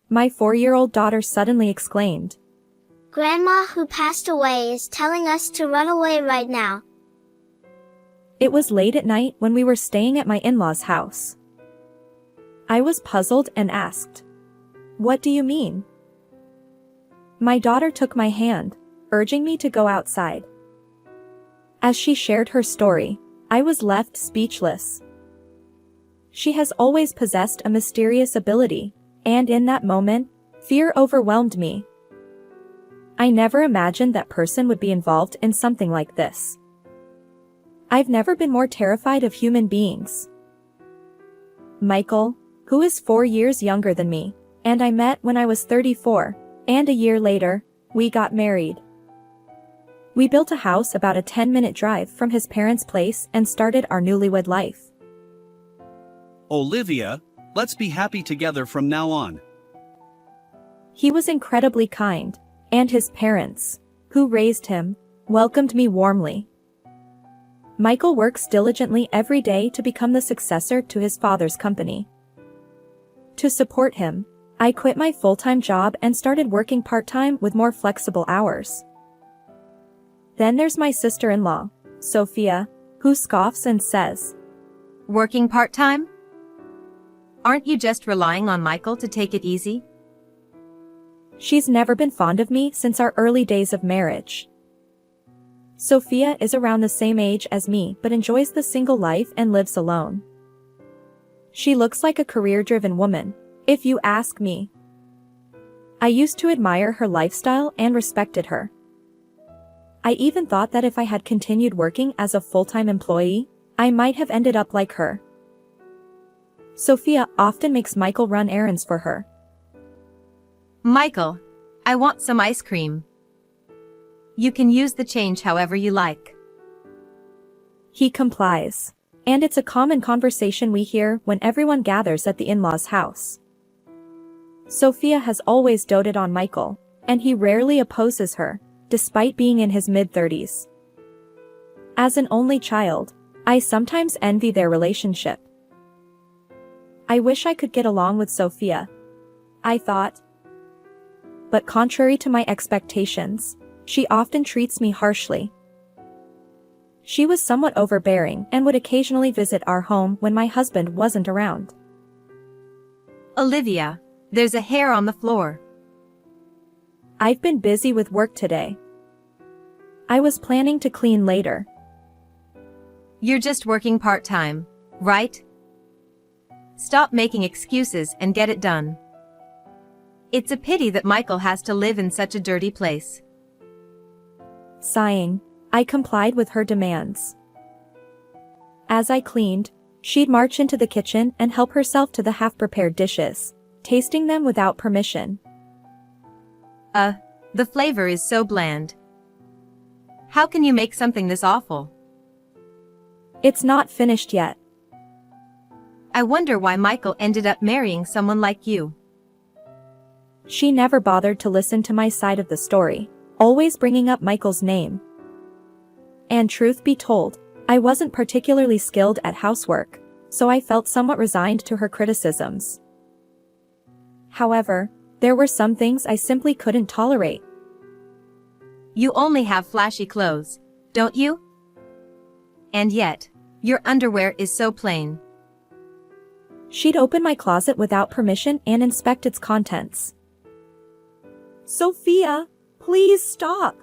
My 4-year-old daughter suddenly exclaimed. Grandma who passed away is telling us to run away right now. It was late at night when we were staying at my in-laws' house. I was puzzled and asked, "What do you mean?" My daughter took my hand, urging me to go outside. As she shared her story, I was left speechless. She has always possessed a mysterious ability, and in that moment, fear overwhelmed me. I never imagined that person would be involved in something like this. I've never been more terrified of human beings. Michael, who is 4 years younger than me, and I met when I was 34, and a year later, we got married. We built a house about a 10-minute drive from his parents' place and started our newlywed life. Olivia, let's be happy together from now on. He was incredibly kind, and his parents, who raised him, welcomed me warmly. Michael works diligently every day to become the successor to his father's company. To support him, I quit my full-time job and started working part-time with more flexible hours. Then there's my sister-in-law, Sophia, who scoffs and says, "Working part-time? Aren't you just relying on Michael to take it easy?" She's never been fond of me since our early days of marriage. Sophia is around the same age as me but enjoys the single life and lives alone. She looks like a career-driven woman, if you ask me. I used to admire her lifestyle and respected her. I even thought that if I had continued working as a full-time employee, I might have ended up like her. Sophia often makes Michael run errands for her. "Michael, I want some ice cream. You can use the change however you like." He complies, and it's a common conversation we hear when everyone gathers at the in-laws' house. Sophia has always doted on Michael, and he rarely opposes her, despite being in his mid-30s. As an only child, I sometimes envy their relationship. I wish I could get along with Sophia, I thought. But contrary to my expectations, she often treats me harshly. She was somewhat overbearing and would occasionally visit our home when my husband wasn't around. "Olivia, there's a hair on the floor." I've been busy with work today. I was planning to clean later. "You're just working part-time, right? Stop making excuses and get it done. It's a pity that Michael has to live in such a dirty place." Sighing, I complied with her demands. As I cleaned, she'd march into the kitchen and help herself to the half-prepared dishes, tasting them without permission. The flavor is so bland. How can you make something this awful?" It's not finished yet. "I wonder why Michael ended up marrying someone like you." She never bothered to listen to my side of the story, always bringing up Michael's name. And truth be told, I wasn't particularly skilled at housework, so I felt somewhat resigned to her criticisms. However, there were some things I simply couldn't tolerate. "You only have flashy clothes, don't you? And yet, your underwear is so plain." She'd open my closet without permission and inspect its contents. "Sophia, please stop."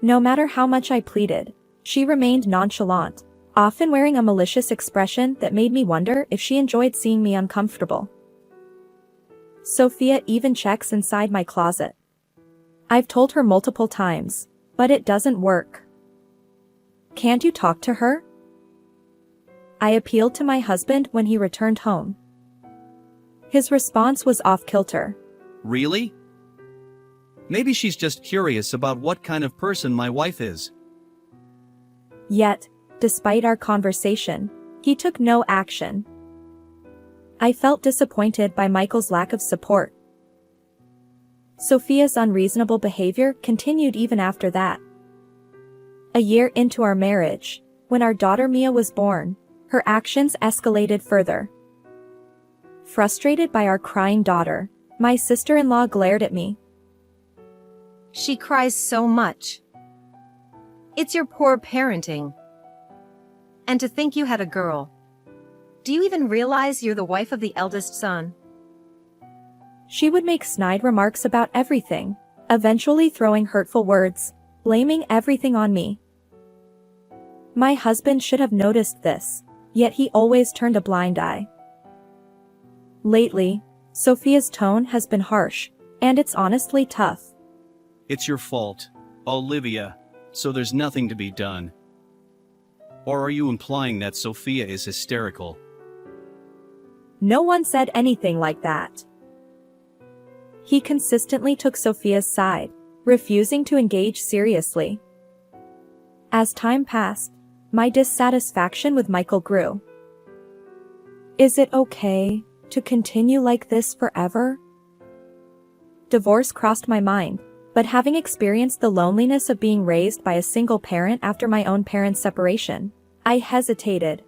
No matter how much I pleaded, she remained nonchalant, often wearing a malicious expression that made me wonder if she enjoyed seeing me uncomfortable. Sophia even checks inside my closet. I've told her multiple times, but it doesn't work. "Can't you talk to her?" I appealed to my husband when he returned home. His response was off-kilter. Really? Maybe she's just curious about what kind of person my wife is. Yet, despite our conversation, he took no action. I felt disappointed by Michael's lack of support. Sophia's unreasonable behavior continued even after that. A year into our marriage, when our daughter Mia was born, her actions escalated further. Frustrated by our crying daughter, my sister-in-law glared at me. She cries so much. It's your poor parenting. And to think you had a girl. Do you even realize you're the wife of the eldest son? She would make snide remarks about everything, eventually throwing hurtful words, blaming everything on me. My husband should have noticed this, yet he always turned a blind eye. Lately, Sophia's tone has been harsh, and it's honestly tough. It's your fault, Olivia, so there's nothing to be done. Or are you implying that Sophia is hysterical? No one said anything like that. He consistently took Sophia's side, refusing to engage seriously. As time passed, my dissatisfaction with Michael grew. Is it okay to continue like this forever? Divorce crossed my mind, but having experienced the loneliness of being raised by a single parent after my own parents' separation, I hesitated.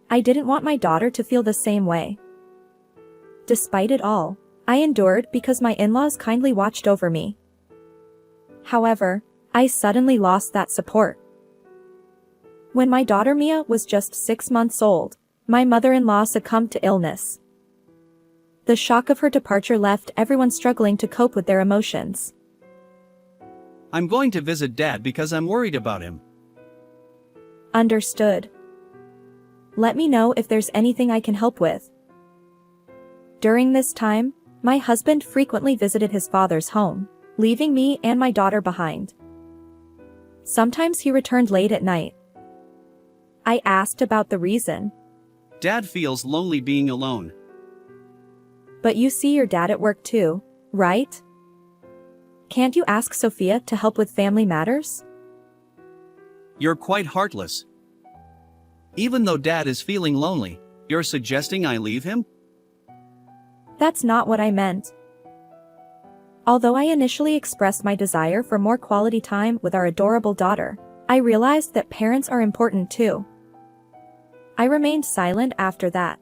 I didn't want my daughter to feel the same way. Despite it all, I endured because my in-laws kindly watched over me. However, I suddenly lost that support. When my daughter Mia was just 6 months old, my mother-in-law succumbed to illness. The shock of her departure left everyone struggling to cope with their emotions. I'm going to visit Dad because I'm worried about him. Understood. Let me know if there's anything I can help with. During this time, my husband frequently visited his father's home, leaving me and my daughter behind. Sometimes he returned late at night. I asked about the reason. Dad feels lonely being alone. But you see your dad at work too, right? Can't you ask Sophia to help with family matters? You're quite heartless. Even though Dad is feeling lonely, you're suggesting I leave him? That's not what I meant. Although I initially expressed my desire for more quality time with our adorable daughter, I realized that parents are important too. I remained silent after that.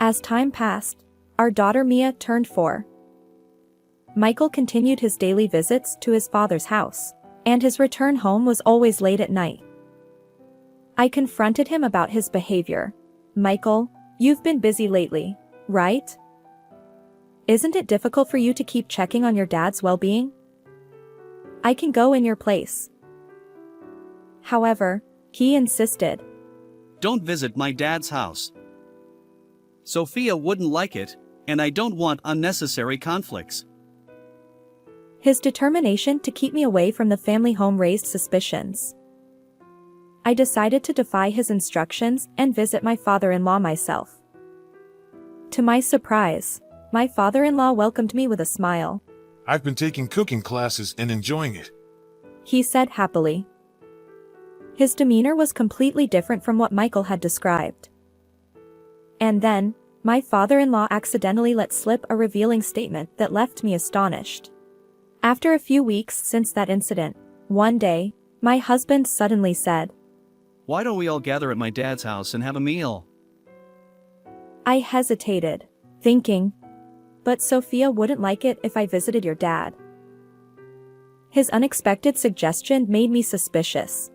As time passed, our daughter Mia turned 4. Michael continued his daily visits to his father's house, and his return home was always late at night. I confronted him about his behavior. Michael, you've been busy lately, right? Isn't it difficult for you to keep checking on your dad's well-being? I can go in your place. However, he insisted. Don't visit my dad's house. Sophia wouldn't like it, and I don't want unnecessary conflicts. His determination to keep me away from the family home raised suspicions. I decided to defy his instructions and visit my father-in-law myself. To my surprise, my father-in-law welcomed me with a smile. I've been taking cooking classes and enjoying it. He said happily. His demeanor was completely different from what Michael had described. And then, my father-in-law accidentally let slip a revealing statement that left me astonished. After a few weeks since that incident, one day, my husband suddenly said, Why don't we all gather at my dad's house and have a meal? I hesitated, thinking, but Sophia wouldn't like it if I visited your dad. His unexpected suggestion made me suspicious.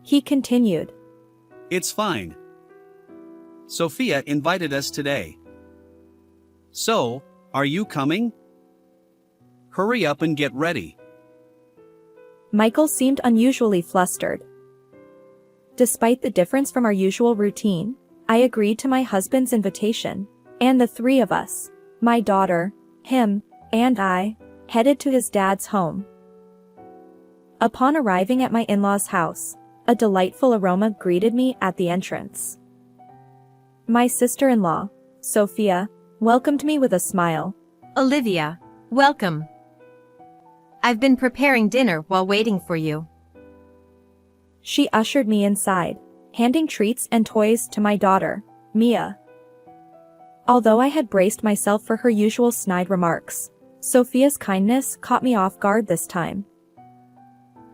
He continued. It's fine. Sophia invited us today. So, are you coming? Hurry up and get ready. Michael seemed unusually flustered. Despite the difference from our usual routine, I agreed to my husband's invitation, and the 3 of us, my daughter, him, and I, headed to his dad's home. Upon arriving at my in-laws' house, a delightful aroma greeted me at the entrance. My sister-in-law, Sophia, welcomed me with a smile. Olivia, welcome. I've been preparing dinner while waiting for you. She ushered me inside, handing treats and toys to my daughter, Mia. Although I had braced myself for her usual snide remarks, Sophia's kindness caught me off guard this time.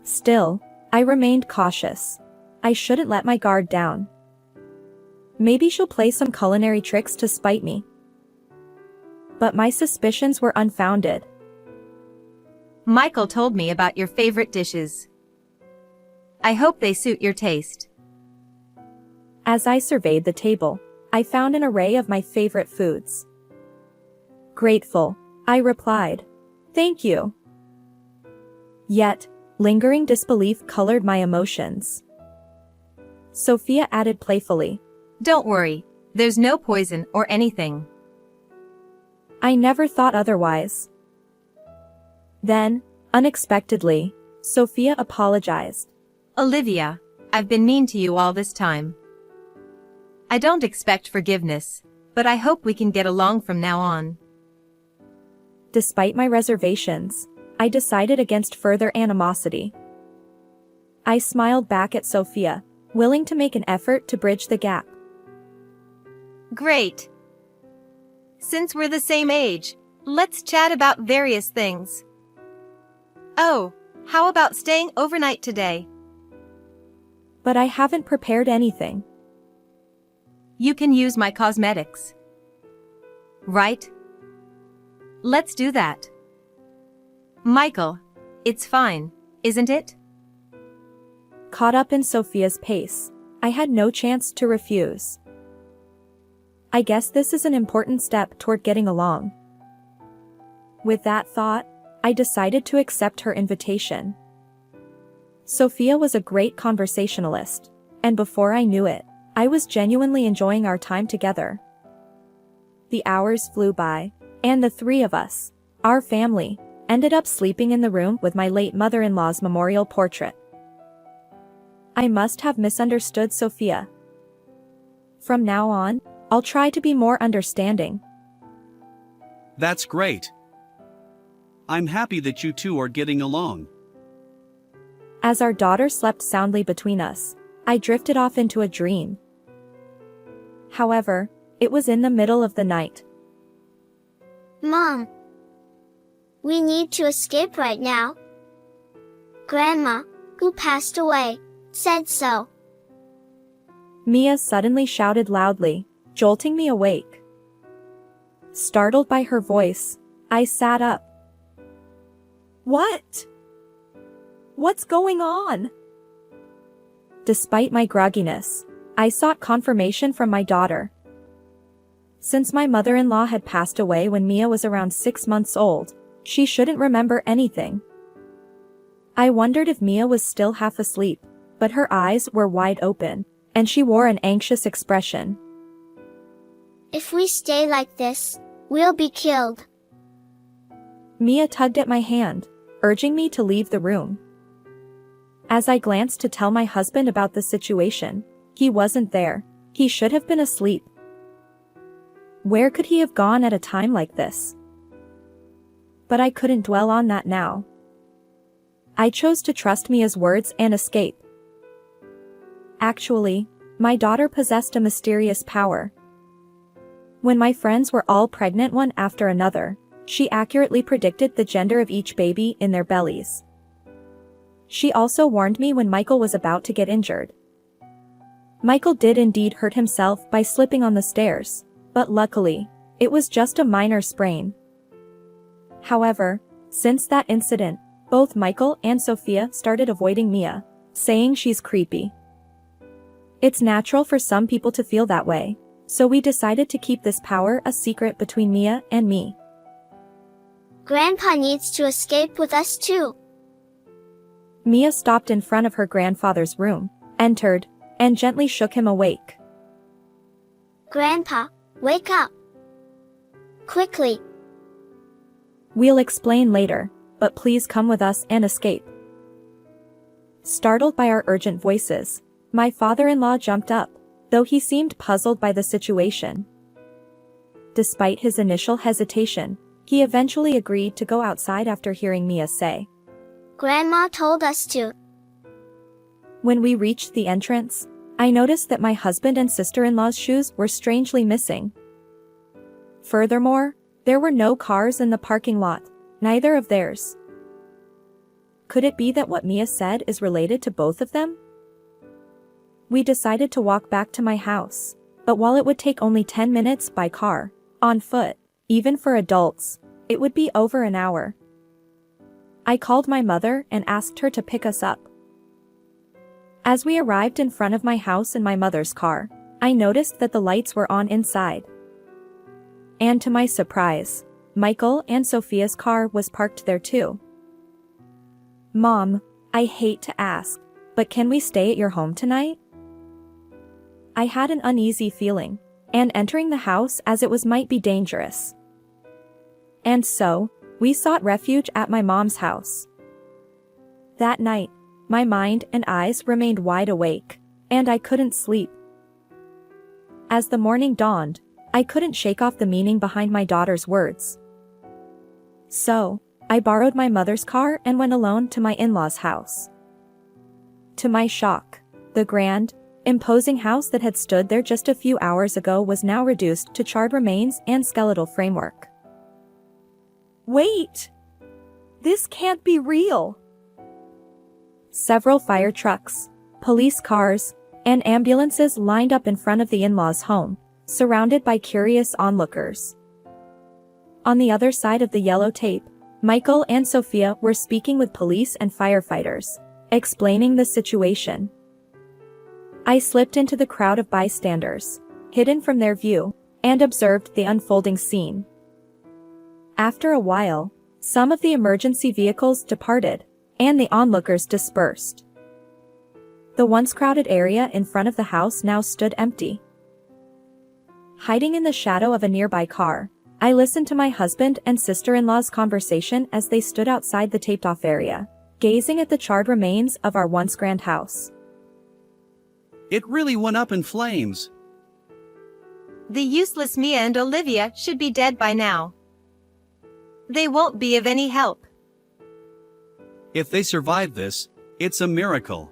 Still, I remained cautious. I shouldn't let my guard down. Maybe she'll play some culinary tricks to spite me. But my suspicions were unfounded. Michael told me about your favorite dishes. I hope they suit your taste. As I surveyed the table, I found an array of my favorite foods. Grateful, I replied. Thank you. Yet, lingering disbelief colored my emotions. Sophia added playfully. Don't worry, there's no poison or anything. I never thought otherwise. Then, unexpectedly, Sophia apologized. Olivia, I've been mean to you all this time. I don't expect forgiveness, but I hope we can get along from now on. Despite my reservations, I decided against further animosity. I smiled back at Sophia, willing to make an effort to bridge the gap. Great. Since we're the same age, let's chat about various things. Oh, how about staying overnight today? But I haven't prepared anything. You can use my cosmetics. Right? Let's do that. Michael, it's fine, isn't it? Caught up in Sophia's pace, I had no chance to refuse. I guess this is an important step toward getting along. With that thought, I decided to accept her invitation. Sophia was a great conversationalist, and before I knew it, I was genuinely enjoying our time together. The hours flew by, and the three of us, our family, ended up sleeping in the room with my late mother-in-law's memorial portrait. I must have misunderstood Sophia. From now on, I'll try to be more understanding. That's great. I'm happy that you two are getting along. As our daughter slept soundly between us, I drifted off into a dream. However, it was in the middle of the night. Mom, we need to escape right now. Grandma, who passed away, said so. Mia suddenly shouted loudly, jolting me awake. Startled by her voice, I sat up. What? What's going on? Despite my grogginess, I sought confirmation from my daughter. Since my mother-in-law had passed away when Mia was around 6 months old, she shouldn't remember anything. I wondered if Mia was still half asleep, but her eyes were wide open, and she wore an anxious expression. If we stay like this, we'll be killed. Mia tugged at my hand, urging me to leave the room. As I glanced to tell my husband about the situation, he wasn't there. He should have been asleep. Where could he have gone at a time like this? But I couldn't dwell on that now. I chose to trust Mia's words and escape. Actually, my daughter possessed a mysterious power. When my friends were all pregnant one after another, she accurately predicted the gender of each baby in their bellies. She also warned me when Michael was about to get injured. Michael did indeed hurt himself by slipping on the stairs, but luckily, it was just a minor sprain. However, since that incident, both Michael and Sophia started avoiding Mia, saying she's creepy. It's natural for some people to feel that way, so we decided to keep this power a secret between Mia and me. Grandpa needs to escape with us too. Mia stopped in front of her grandfather's room, entered, and gently shook him awake. Grandpa, wake up. Quickly. We'll explain later, but please come with us and escape. Startled by our urgent voices, my father-in-law jumped up, though he seemed puzzled by the situation. Despite his initial hesitation, he eventually agreed to go outside after hearing Mia say, Grandma told us to. When we reached the entrance, I noticed that my husband and sister-in-law's shoes were strangely missing. Furthermore, there were no cars in the parking lot, neither of theirs. Could it be that what Mia said is related to both of them? We decided to walk back to my house, but while it would take only 10 minutes by car, on foot, even for adults, it would be over an hour. I called my mother and asked her to pick us up. As we arrived in front of my house in my mother's car, I noticed that the lights were on inside. And to my surprise, Michael and Sophia's car was parked there too. Mom, I hate to ask, but can we stay at your home tonight? I had an uneasy feeling, and entering the house as it was might be dangerous. And so, we sought refuge at my mom's house. That night, my mind and eyes remained wide awake, and I couldn't sleep. As the morning dawned, I couldn't shake off the meaning behind my daughter's words. So, I borrowed my mother's car and went alone to my in-laws' house. To my shock, the grand, imposing house that had stood there just a few hours ago was now reduced to charred remains and skeletal framework. Wait! This can't be real! Several fire trucks, police cars, and ambulances lined up in front of the in-laws' home, surrounded by curious onlookers. On the other side of the yellow tape, Michael and Sophia were speaking with police and firefighters, explaining the situation. I slipped into the crowd of bystanders, hidden from their view, and observed the unfolding scene. After a while, some of the emergency vehicles departed, and the onlookers dispersed. The once crowded area in front of the house now stood empty. Hiding in the shadow of a nearby car, I listened to my husband and sister-in-law's conversation as they stood outside the taped-off area, gazing at the charred remains of our once grand house. It really went up in flames. The useless Mia and Olivia should be dead by now. They won't be of any help. If they survive this, it's a miracle.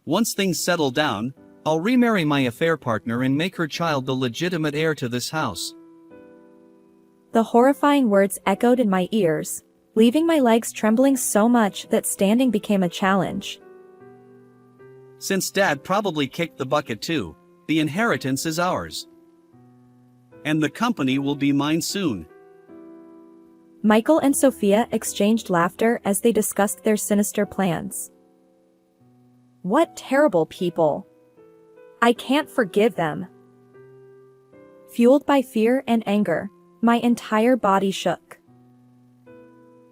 Once things settle down, I'll remarry my affair partner and make her child the legitimate heir to this house. The horrifying words echoed in my ears, leaving my legs trembling so much that standing became a challenge. Since Dad probably kicked the bucket too, the inheritance is ours. And the company will be mine soon. Michael and Sophia exchanged laughter as they discussed their sinister plans. What terrible people! I can't forgive them. Fueled by fear and anger, my entire body shook.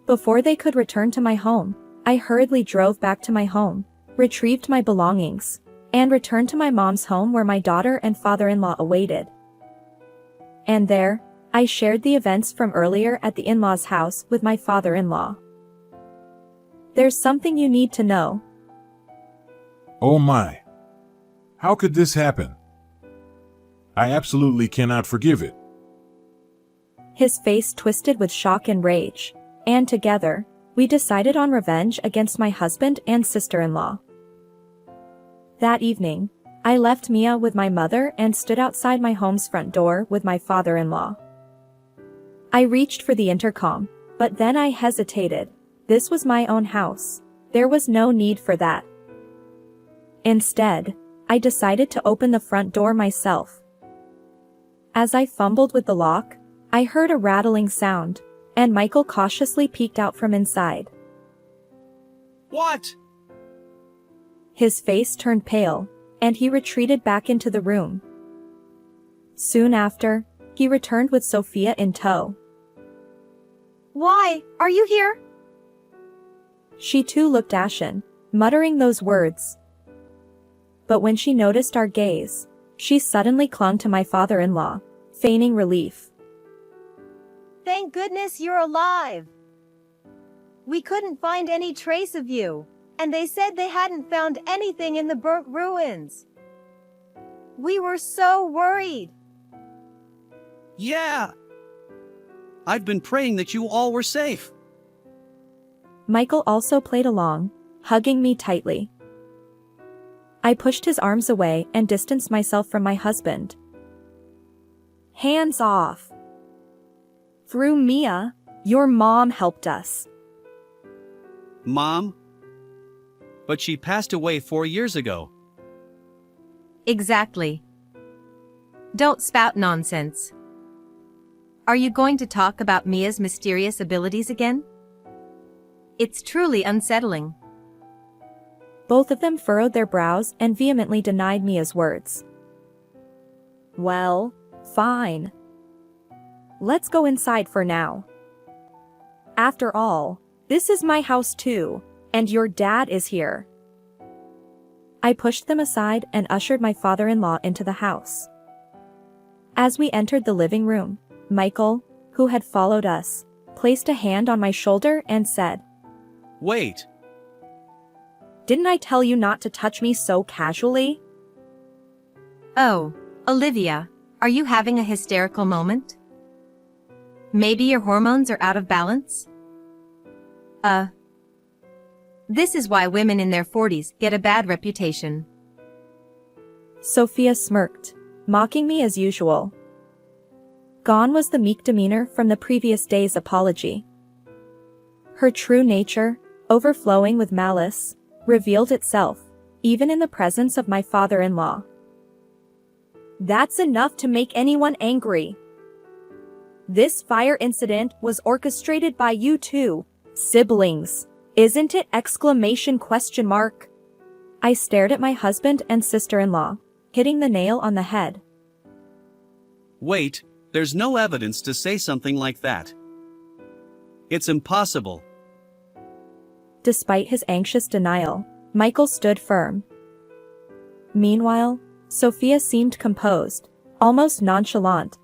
Before they could return to my home, I hurriedly drove back to my home, retrieved my belongings, and returned to my mom's home where my daughter and father-in-law awaited. And there, I shared the events from earlier at the in-laws' house with my father-in-law. There's something you need to know. Oh my. How could this happen? I absolutely cannot forgive it. His face twisted with shock and rage, and together, we decided on revenge against my husband and sister-in-law. That evening, I left Mia with my mother and stood outside my home's front door with my father-in-law. I reached for the intercom, but then I hesitated. This was my own house. There was no need for that. Instead, I decided to open the front door myself. As I fumbled with the lock, I heard a rattling sound, and Michael cautiously peeked out from inside. What? His face turned pale, and he retreated back into the room. Soon after, he returned with Sophia in tow. Why, are you here? She too looked ashen, muttering those words. But when she noticed our gaze, she suddenly clung to my father-in-law, feigning relief. Thank goodness you're alive. We couldn't find any trace of you, and they said they hadn't found anything in the burnt ruins. We were so worried. Yeah. I've been praying that you all were safe. Michael also played along, hugging me tightly. I pushed his arms away and distanced myself from my husband. Hands off. Through Mia, your mom helped us. Mom? But she passed away 4 years ago. Exactly. Don't spout nonsense. Are you going to talk about Mia's mysterious abilities again? It's truly unsettling. Both of them furrowed their brows and vehemently denied Mia's words. Well, fine. Let's go inside for now. After all, this is my house too, and your dad is here. I pushed them aside and ushered my father-in-law into the house. As we entered the living room, Michael, who had followed us, placed a hand on my shoulder and said, Wait. "Didn't I tell you not to touch me so casually?" Oh, Olivia, are you having a hysterical moment? Maybe your hormones are out of balance? This is why women in their 40s get a bad reputation. Sophia smirked, mocking me as usual. Gone was the meek demeanor from the previous day's apology. Her true nature, overflowing with malice, revealed itself, even in the presence of my father-in-law. That's enough to make anyone angry. This fire incident was orchestrated by you two, siblings, isn't it? Exclamation question mark. I stared at my husband and sister-in-law, hitting the nail on the head. Wait, there's no evidence to say something like that. It's impossible. Despite his anxious denial, Michael stood firm. Meanwhile, Sophia seemed composed, almost nonchalant.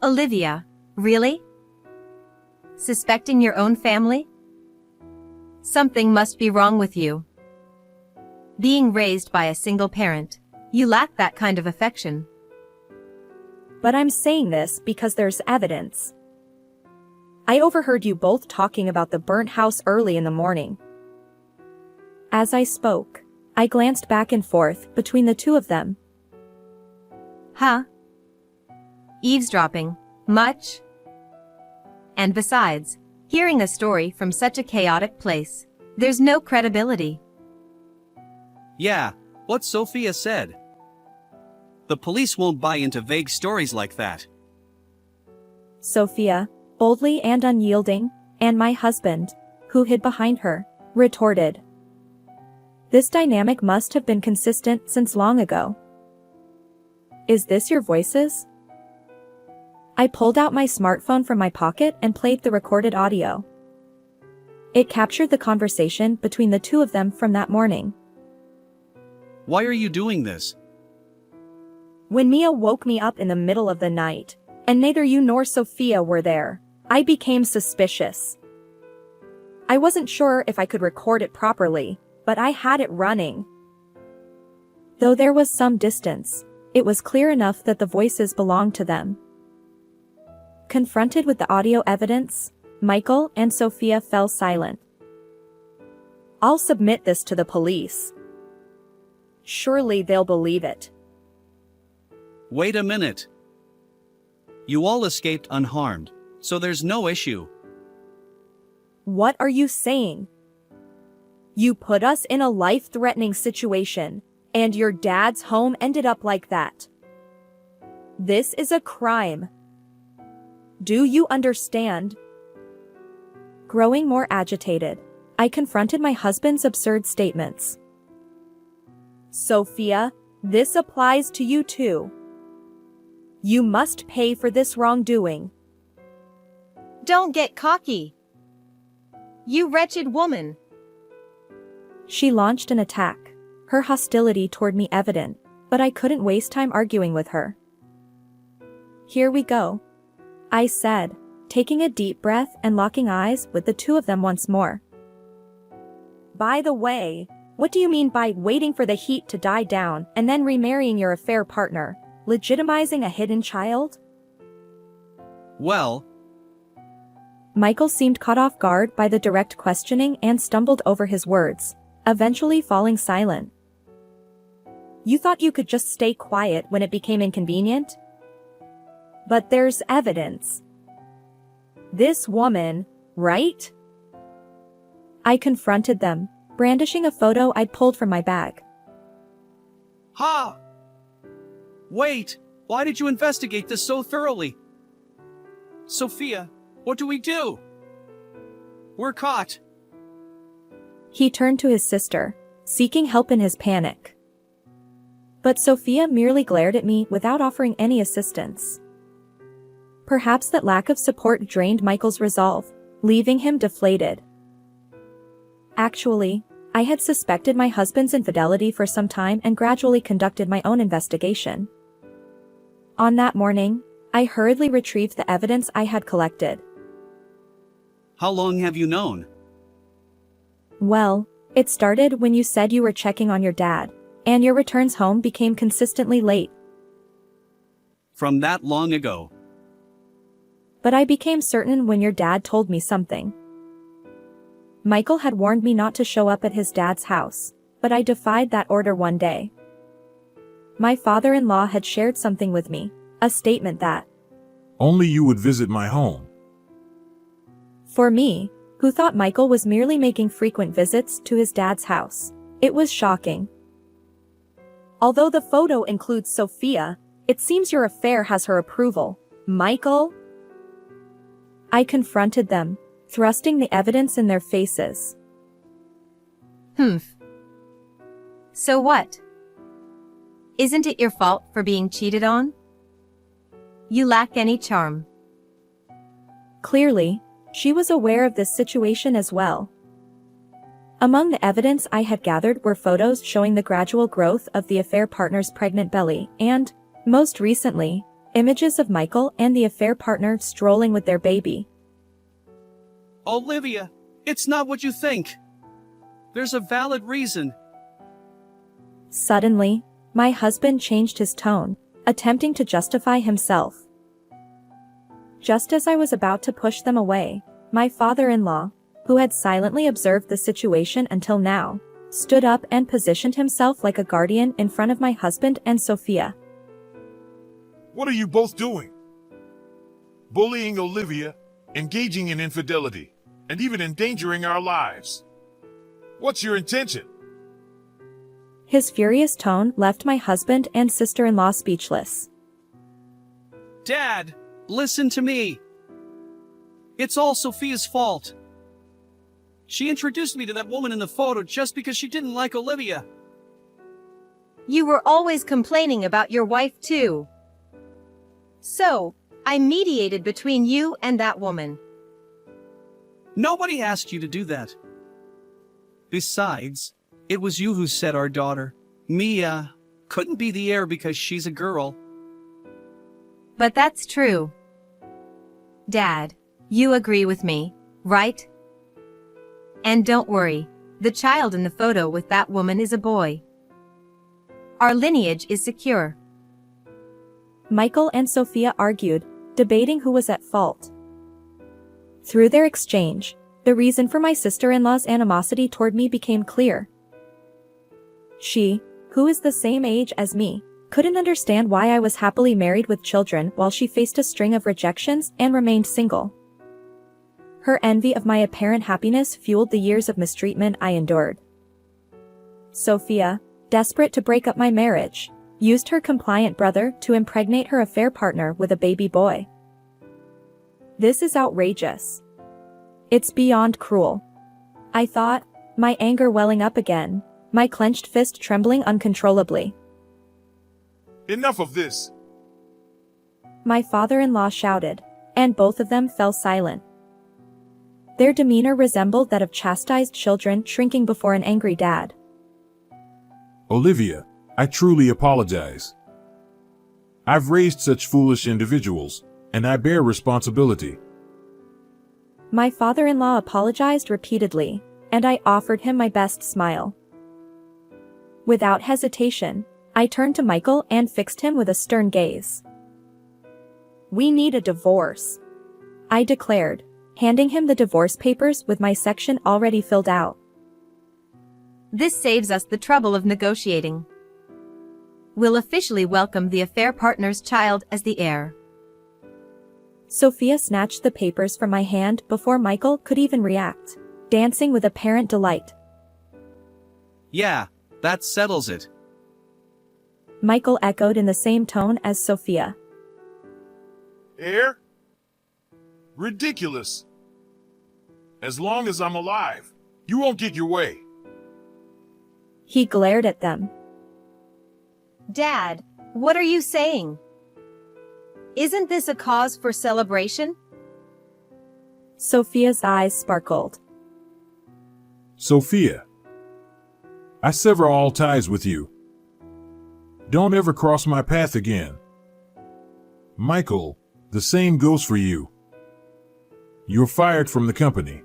Olivia, really? Suspecting your own family? Something must be wrong with you. Being raised by a single parent, you lack that kind of affection. But I'm saying this because there's evidence. I overheard you both talking about the burnt house early in the morning. As I spoke, I glanced back and forth between the two of them. Huh? Eavesdropping, much? And besides, hearing a story from such a chaotic place, there's no credibility. Yeah, what Sophia said. The police won't buy into vague stories like that. Sophia, boldly and unyielding, and my husband, who hid behind her, retorted. This dynamic must have been consistent since long ago. Is this your voices? I pulled out my smartphone from my pocket and played the recorded audio. It captured the conversation between the two of them from that morning. Why are you doing this? When Mia woke me up in the middle of the night, and neither you nor Sophia were there, I became suspicious. I wasn't sure if I could record it properly, but I had it running. Though there was some distance, it was clear enough that the voices belonged to them. Confronted with the audio evidence, Michael and Sophia fell silent. I'll submit this to the police. Surely they'll believe it. Wait a minute. You all escaped unharmed, so there's no issue. What are you saying? You put us in a life-threatening situation, and your dad's home ended up like that. This is a crime. Do you understand? Growing more agitated, I confronted my husband's absurd statements. Sophia, this applies to you too. You must pay for this wrongdoing. Don't get cocky. You wretched woman. She launched an attack, her hostility toward me evident, but I couldn't waste time arguing with her. Here we go, I said, taking a deep breath and locking eyes with the two of them once more. By the way, what do you mean by waiting for the heat to die down and then remarrying your affair partner, legitimizing a hidden child? Well, Michael seemed caught off guard by the direct questioning and stumbled over his words, eventually falling silent. You thought you could just stay quiet when it became inconvenient? But there's evidence. This woman, right? I confronted them, brandishing a photo I'd pulled from my bag. ha! Wait, why did you investigate this so thoroughly? Sophia, what do we do? We're caught. He turned to his sister, seeking help in his panic. But Sophia merely glared at me without offering any assistance. Perhaps that lack of support drained Michael's resolve, leaving him deflated. Actually, I had suspected my husband's infidelity for some time and gradually conducted my own investigation. On that morning, I hurriedly retrieved the evidence I had collected. How long have you known? Well, it started when you said you were checking on your dad, and your returns home became consistently late. From that long ago. But I became certain when your dad told me something. Michael had warned me not to show up at his dad's house, but I defied that order one day. My father-in-law had shared something with me, a statement that, Only you would visit my home. for me, who thought Michael was merely making frequent visits to his dad's house, it was shocking. Although the photo includes Sophia, it seems your affair has her approval, Michael? I confronted them, thrusting the evidence in their faces. So what? Isn't it your fault for being cheated on? You lack any charm. Clearly, she was aware of this situation as well. Among the evidence I had gathered were photos showing the gradual growth of the affair partner's pregnant belly and, most recently, images of Michael and the affair partner strolling with their baby. Olivia, it's not what you think. There's a valid reason. Suddenly, my husband changed his tone, attempting to justify himself. Just as I was about to push them away, my father-in-law, who had silently observed the situation until now, stood up and positioned himself like a guardian in front of my husband and Sophia. What are you both doing? Bullying Olivia, engaging in infidelity, and even endangering our lives. What's your intention? His furious tone left my husband and sister-in-law speechless. Dad, listen to me. It's all Sophia's fault. She introduced me to that woman in the photo just because she didn't like Olivia. You were always complaining about your wife too. So, I mediated between you and that woman. Nobody asked you to do that. Besides, it was you who said our daughter, Mia, couldn't be the heir because she's a girl. But that's true. Dad, you agree with me, right? And don't worry, the child in the photo with that woman is a boy. Our lineage is secure. Michael and Sophia argued, debating who was at fault. Through their exchange, the reason for my sister-in-law's animosity toward me became clear. She, who is the same age as me, couldn't understand why I was happily married with children while she faced a string of rejections and remained single. Her envy of my apparent happiness fueled the years of mistreatment I endured. Sophia, desperate to break up my marriage, used her compliant brother to impregnate her affair partner with a baby boy. This is outrageous. It's beyond cruel. I thought, my anger welling up again, my clenched fist trembling uncontrollably. Enough of this. My father-in-law shouted, and both of them fell silent. Their demeanor resembled that of chastised children shrinking before an angry dad. Olivia, I truly apologize. I've raised such foolish individuals, and I bear responsibility. My father-in-law apologized repeatedly, and I offered him my best smile. Without hesitation, I turned to Michael and fixed him with a stern gaze. We need a divorce, I declared, handing him the divorce papers with my section already filled out. This saves us the trouble of negotiating. We'll officially welcome the affair partner's child as the heir. Sophia snatched the papers from my hand before Michael could even react, dancing with apparent delight. Yeah, that settles it. Michael echoed in the same tone as Sophia. Heir? Ridiculous. As long as I'm alive, you won't get your way. He glared at them. Dad, what are you saying? Isn't this a cause for celebration? Sophia's eyes sparkled. Sophia, I sever all ties with you. Don't ever cross my path again. Michael, the same goes for you. You're fired from the company.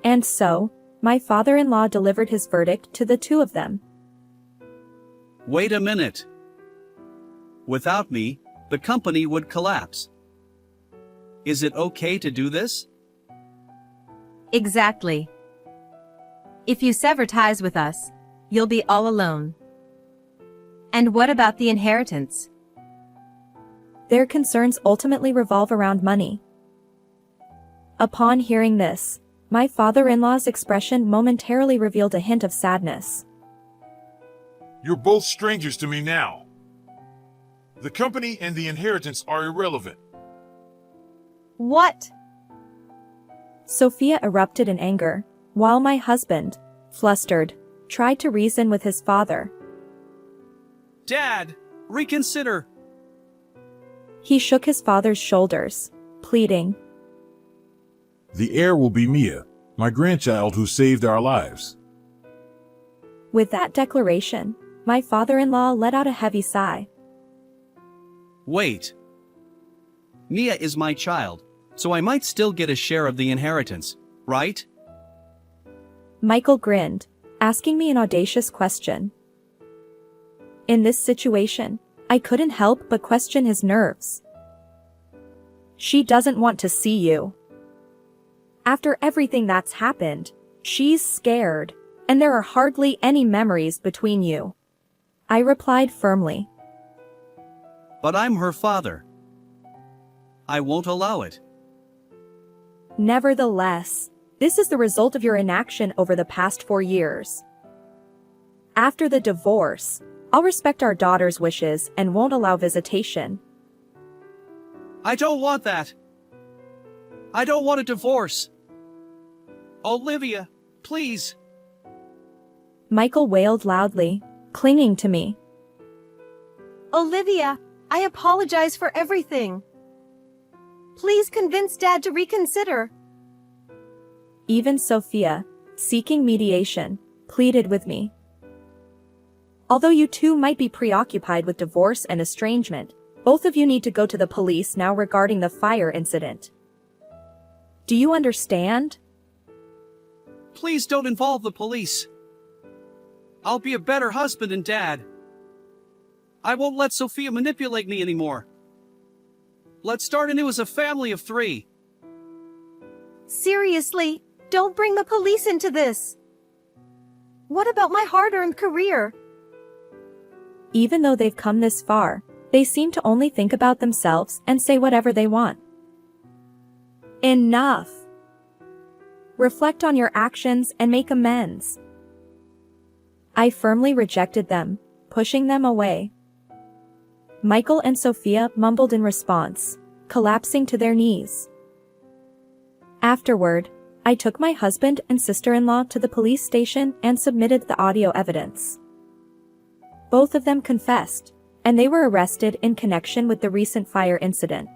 And so, my father-in-law delivered his verdict to the two of them. Wait a minute. Without me, the company would collapse. Is it okay to do this? Exactly. If you sever ties with us, you'll be all alone. And what about the inheritance? Their concerns ultimately revolve around money. Upon hearing this, my father-in-law's expression momentarily revealed a hint of sadness. You're both strangers to me now. The company and the inheritance are irrelevant. What? Sophia erupted in anger, while my husband, flustered, tried to reason with his father. Dad, reconsider. He shook his father's shoulders, pleading. The heir will be Mia, my grandchild who saved our lives. With that declaration, my father-in-law let out a heavy sigh. Wait. Mia is my child, so I might still get a share of the inheritance, right? Michael grinned, asking me an audacious question. In this situation, I couldn't help but question his nerves. She doesn't want to see you. After everything that's happened, she's scared, and there are hardly any memories between you. I replied firmly. But I'm her father. I won't allow it. Nevertheless, this is the result of your inaction over the past 4 years. After the divorce, I'll respect our daughter's wishes and won't allow visitation. I don't want that. I don't want a divorce. Olivia, please. Michael wailed loudly, clinging to me. Olivia, I apologize for everything. Please convince Dad to reconsider. Even Sophia, seeking mediation, pleaded with me. Although you two might be preoccupied with divorce and estrangement, both of you need to go to the police now regarding the fire incident. Do you understand? Please don't involve the police. I'll be a better husband and dad. I won't let Sophia manipulate me anymore. Let's start anew as a family of 3. Seriously, don't bring the police into this. What about my hard-earned career? Even though they've come this far, they seem to only think about themselves and say whatever they want. Enough. Reflect on your actions and make amends. I firmly rejected them, pushing them away. Michael and Sophia mumbled in response, collapsing to their knees. Afterward, I took my husband and sister-in-law to the police station and submitted the audio evidence. Both of them confessed, and they were arrested in connection with the recent fire incident.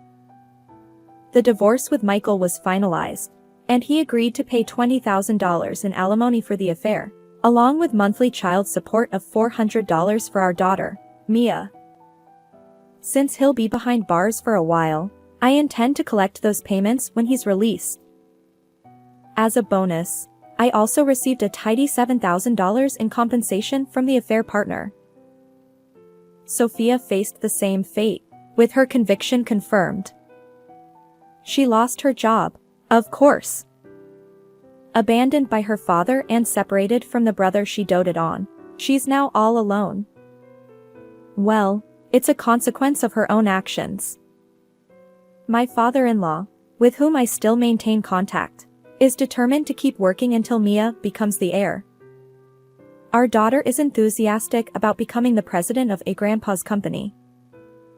The divorce with Michael was finalized, and he agreed to pay $20,000 in alimony for the affair, along with monthly child support of $400 for our daughter, Mia. Since he'll be behind bars for a while, I intend to collect those payments when he's released. As a bonus, I also received a tidy $7,000 in compensation from the affair partner. Sophia faced the same fate, with her conviction confirmed. She lost her job, of course. Abandoned by her father and separated from the brother she doted on, she's now all alone. Well, it's a consequence of her own actions. My father-in-law, with whom I still maintain contact, is determined to keep working until Mia becomes the heir. Our daughter is enthusiastic about becoming the president of a grandpa's company.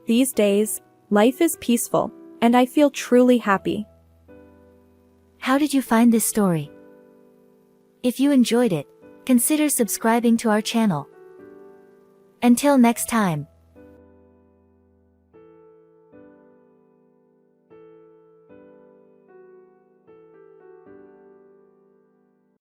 These days, life is peaceful, and I feel truly happy. How did you find this story? If you enjoyed it, consider subscribing to our channel. Until next time.